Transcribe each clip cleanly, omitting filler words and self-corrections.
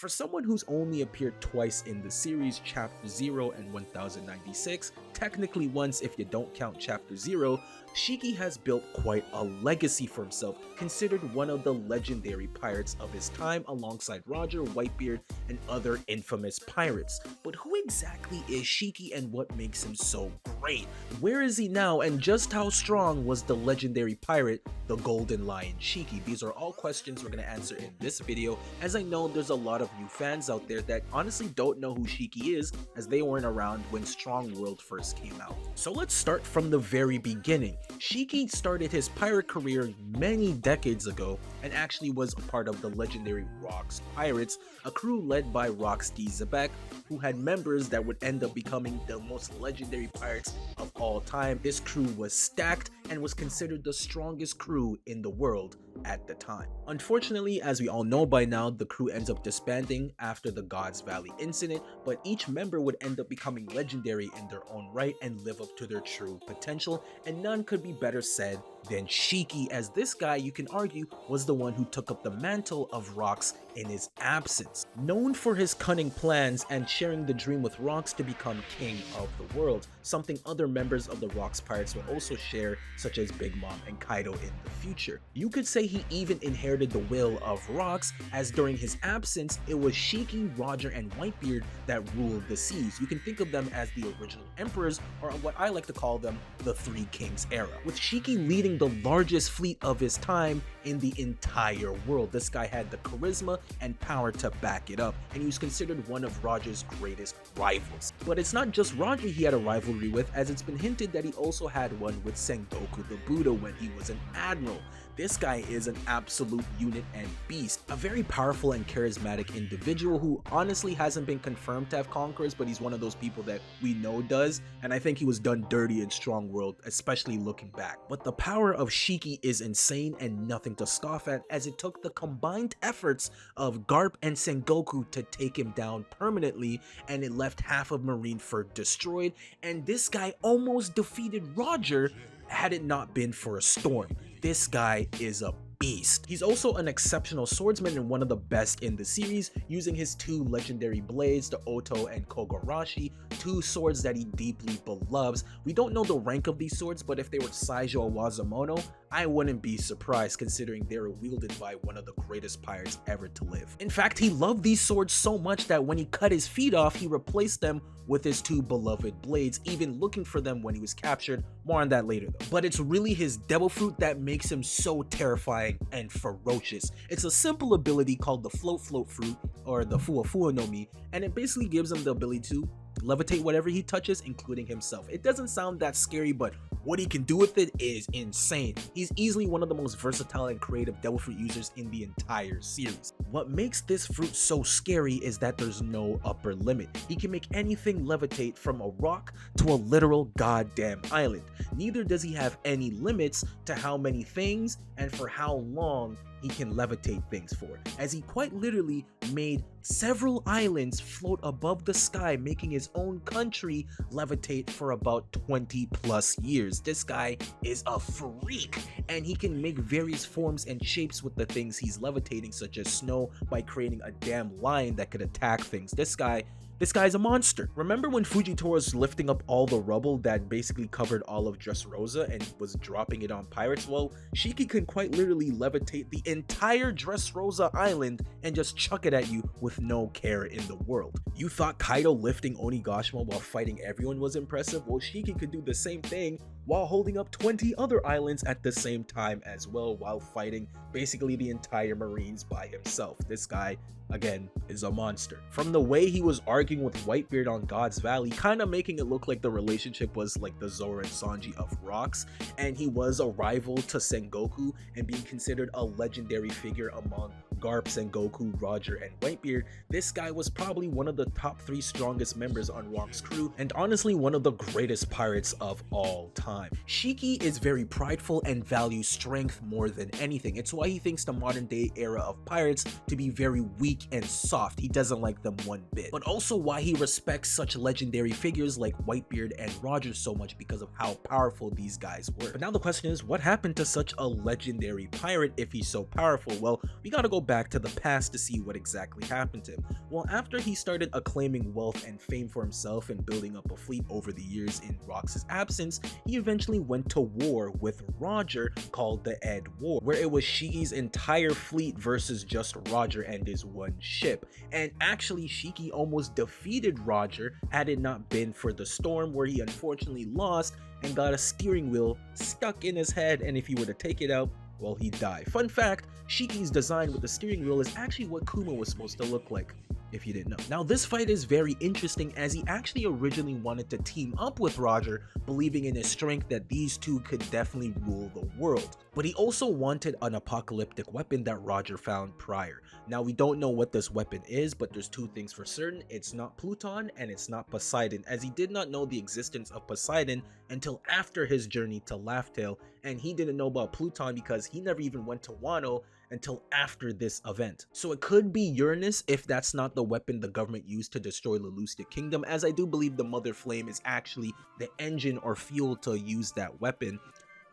For someone who's only appeared twice in the series, Chapter 0 and 1096, technically once if you don't count Chapter 0, Shiki has built quite a legacy for himself, considered one of the legendary pirates of his time alongside Roger, Whitebeard, and other infamous pirates. But who exactly is Shiki and what makes him so great? Where is he now, and just how strong was the legendary pirate, the Golden Lion Shiki? These are all questions we're going to answer in this video, as I know there's a lot of new fans out there that honestly don't know who Shiki is, as they weren't around when Strong World first came out. So let's start from the very beginning. Shiki started his pirate career many decades ago and actually was a part of the legendary Rocks Pirates, a crew led by Rox D. Xebec, who had members that would end up becoming the most legendary pirates of all time. This crew was stacked and was considered the strongest crew in the world at the time. Unfortunately, as we all know by now, the crew ends up disbanding after the Gods Valley incident, but each member would end up becoming legendary in their own right and live up to their true potential, and none could be better said than Shiki, as this guy, you can argue, was the one who took up the mantle of Rox in his absence. Known for his cunning plans and sharing the dream with Rox to become king of the world, something other members of the Rocks Pirates will also share, such as Big Mom and Kaido in the future. You could say he even inherited the will of Rox, as during his absence, it was Shiki, Roger, and Whitebeard that ruled the seas. You can think of them as the original emperors, or what I like to call them, the Three Kings era, with Shiki leading the largest fleet of his time in the entire world. This guy had the charisma and power to back it up, and he was considered one of Roger's greatest rivals. But it's not just Roger he had a rivalry with, as it's been hinted that he also had one with Sengoku the Buddha when he was an admiral. This guy is an absolute unit and beast, a very powerful and charismatic individual who honestly hasn't been confirmed to have conquerors, but he's one of those people that we know does, and I think he was done dirty in Strong World, especially looking back. But the power of Shiki is insane and nothing to scoff at, as it took the combined efforts of Garp and Sengoku to take him down permanently, and it left half of Marineford destroyed, and this guy almost defeated Roger had it not been for a storm. This guy is a beast. He's also an exceptional swordsman and one of the best in the series, using his two legendary blades, the Oto and Kogarashi, two swords that he deeply beloves. We don't know the rank of these swords, but if they were Saijo or Wazamono, I wouldn't be surprised considering they were wielded by one of the greatest pirates ever to live. In fact, he loved these swords so much that when he cut his feet off, he replaced them with his two beloved blades, even looking for them when he was captured. More on that later though. But it's really his devil fruit that makes him so terrifying and ferocious. It's a simple ability called the Float fruit, or the Fuwa no Mi, and it basically gives him the ability to levitate whatever he touches, including himself. It doesn't sound that scary, but what he can do with it is insane. He's easily one of the most versatile and creative devil fruit users in the entire series. What makes this fruit so scary is that there's no upper limit. He can make anything levitate, from a rock to a literal goddamn island. Neither does he have any limits to how many things and for how long he can levitate things for, as he quite literally made several islands float above the sky, making his own country levitate for about 20 plus years. This guy is a freak, and he can make various forms and shapes with the things he's levitating, such as snow, by creating a damn lion that could attack things. This guy's a monster. Remember when Fujitora was lifting up all the rubble that basically covered all of Dressrosa and was dropping it on pirates? Well, Shiki can quite literally levitate the entire Dressrosa island and just chuck it at you with no care in the world. You thought Kaido lifting Onigashima while fighting everyone was impressive? Well, Shiki could do the same thing while holding up 20 other islands at the same time as well, while fighting basically the entire Marines by himself. This guy, again, is a monster. From the way he was arguing with Whitebeard on God's Valley, kind of making it look like the relationship was like the Zoro and Sanji of Rocks, and he was a rival to Sengoku and being considered a legendary figure among Garp, Sengoku, Roger, and Whitebeard. This guy was probably one of the top 3 strongest members on Rock's crew, and honestly one of the greatest pirates of all time. Shiki is very prideful and values strength more than anything. It's why he thinks the modern day era of pirates to be very weak and soft. He doesn't like them one bit. But also why he respects such legendary figures like Whitebeard and Roger so much, because of how powerful these guys were. But now the question is, what happened to such a legendary pirate if he's so powerful? Well, we gotta go back to the past to see what exactly happened to him. Well, after he started acclaiming wealth and fame for himself and building up a fleet over the years in Rox's absence, he eventually went to war with Roger called the Ed War, where it was Shiki's entire fleet versus just Roger and his one ship. And actually, Shiki almost defeated Roger had it not been for the storm, where he unfortunately lost and got a steering wheel stuck in his head, and if he were to take it out, well, he'd die. Fun fact, Shiki's design with the steering wheel is actually what Kuma was supposed to look like, if you didn't know. Now, this fight is very interesting as he actually originally wanted to team up with Roger, believing in his strength that these two could definitely rule the world. But he also wanted an apocalyptic weapon that Roger found prior. Now, we don't know what this weapon is, but there's two things for certain. It's not Pluton and it's not Poseidon, as he did not know the existence of Poseidon until after his journey to Laugh Tale, and he didn't know about Pluton because he never even went to Wano until after this event. So it could be Uranus if that's not the weapon the government used to destroy Lelustic Kingdom, as I do believe the Mother Flame is actually the engine or fuel to use that weapon.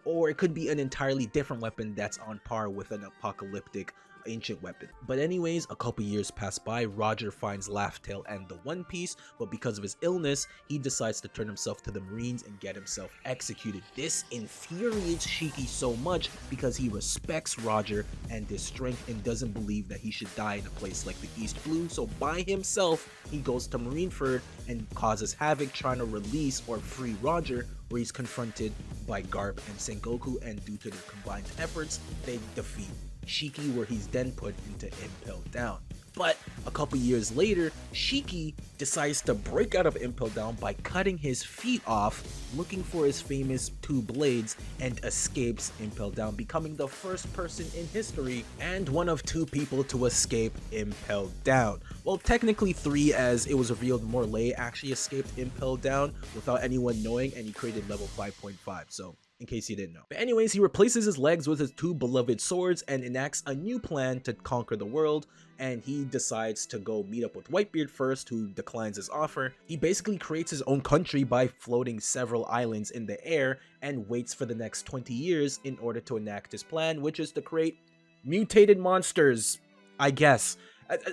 Or it could be an entirely different weapon that's on par with an apocalyptic ancient weapon. But anyways, a couple years pass by, Roger finds Laugh Tale and the One Piece, but because of his illness, he decides to turn himself to the Marines and get himself executed. This infuriates Shiki so much because he respects Roger and his strength and doesn't believe that he should die in a place like the East Blue, so by himself, he goes to Marineford and causes havoc trying to release or free Roger, where he's confronted by Garp and Sengoku, and due to their combined efforts, they defeat Shiki, where he's then put into Impel Down. But a couple years later, Shiki decides to break out of Impel Down by cutting his feet off, looking for his famous two blades, and escapes Impel Down, becoming the first person in history and one of two people to escape Impel Down. Well, technically three, as it was revealed Morlaix actually escaped Impel Down without anyone knowing, and he created level 5.5, so in case you didn't know. But anyways, he replaces his legs with his two beloved swords and enacts a new plan to conquer the world, and he decides to go meet up with Whitebeard first, who declines his offer. He basically creates his own country by floating several islands in the air and waits for the next 20 years in order to enact his plan, which is to create mutated monsters, I guess.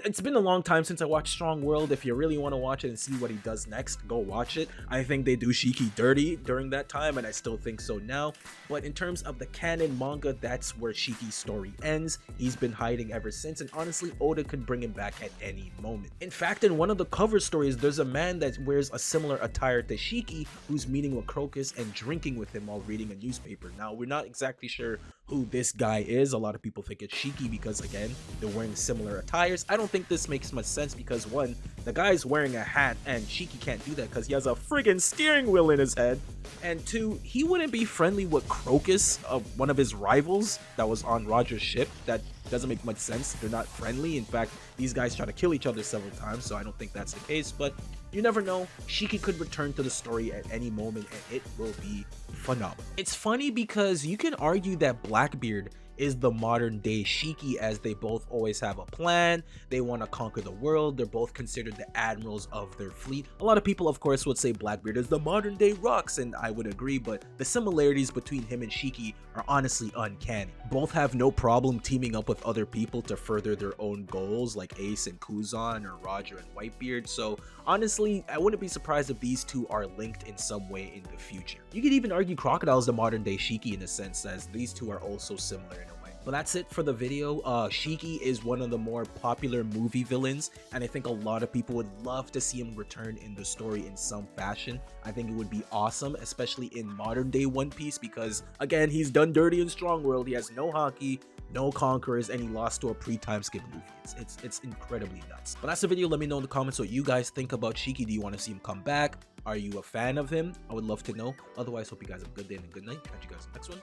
It's been a long time since I watched Strong World. If you really want to watch it and see what he does next, go watch it. I think they do Shiki dirty during that time, and I still think so now. But in terms of the canon manga, that's where Shiki's story ends. He's been hiding ever since, and honestly, Oda could bring him back at any moment. In fact, in one of the cover stories, there's a man that wears a similar attire to Shiki who's meeting with Crocus and drinking with him while reading a newspaper. Now, we're not exactly sure who this guy is. A lot of people think it's Shiki because, again, they're wearing similar attires. I don't think this makes much sense because, one, the guy's wearing a hat and Shiki can't do that because he has a friggin' steering wheel in his head. And two, he wouldn't be friendly with Crocus, one of his rivals that was on Roger's ship. That doesn't make much sense. They're not friendly. In fact, these guys try to kill each other several times, so I don't think that's the case. But you never know. Shiki could return to the story at any moment, and it will be phenomenal. It's funny because you can argue that Blackbeard is the modern day Shiki, as they both always have a plan. They want to conquer the world. They're both considered the admirals of their fleet. A lot of people, of course, would say Blackbeard is the modern day Rox, and I would agree, but the similarities between him and Shiki are honestly uncanny. Both have no problem teaming up with other people to further their own goals, like Ace and Kuzan or Roger and Whitebeard. So honestly, I wouldn't be surprised if these two are linked in some way in the future. You could even argue Crocodile is the modern day Shiki in a sense, as these two are also similar in a way. But that's it for the video. Shiki is one of the more popular movie villains, and I think a lot of people would love to see him return in the story in some fashion. I think it would be awesome, especially in modern day One Piece, because again, he's done dirty in Strong World. He has no haki, no conquerors, and he lost to a pre-time skip Luffy. It's incredibly nuts. But that's the video. Let me know in the comments what you guys think about Shiki. Do you want to see him come back? Are you a fan of him? I would love to know. Otherwise, hope you guys have a good day and a good night. Catch you guys in the next one.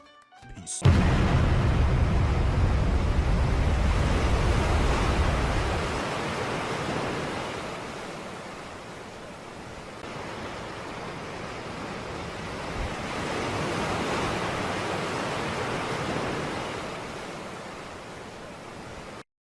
Peace.